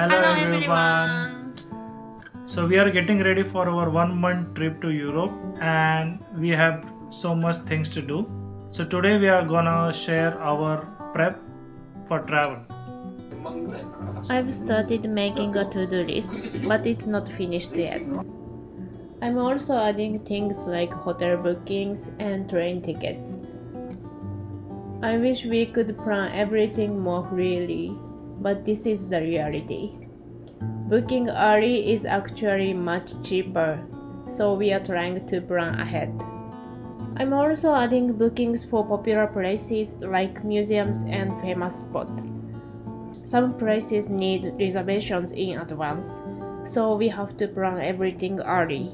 Hello Hello everyone. everyone. So we are getting ready for our 1 month trip to Europe and we have so much things to do. So today we are gonna share our prep for travel. I've started making a to-do list, but it's not finished yet. I'm also adding things like hotel bookings and train tickets. I wish we could plan everything more freely, but this is the reality. Booking early is actually much cheaper, so we are trying to plan ahead. I'm also adding bookings for popular places like museums and famous spots. Some places need reservations in advance, so we have to plan everything early.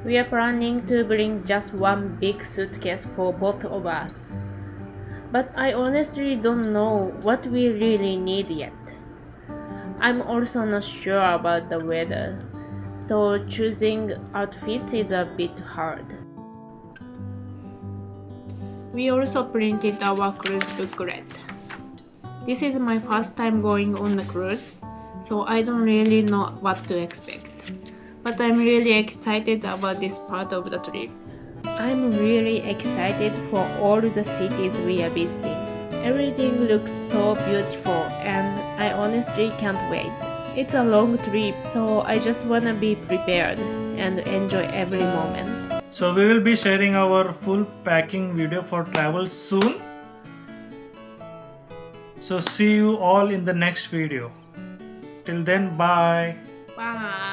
We are planning to bring just one big suitcase for both of us. But I honestly don't know what we really need yet. I'm also not sure about the weather, so choosing outfits is a bit hard. We also printed our cruise booklet. This is my first time going on a cruise, so I don't really know what to expect. But I'm really excited about this part of the trip. I'm really excited for all the cities we are visiting. Everything looks so beautiful and I honestly can't wait. It's a long trip, so I just wanna be prepared and enjoy every moment. So we will be sharing our full packing video for travel soon. So see you all in the next video. Till then, bye. Bye!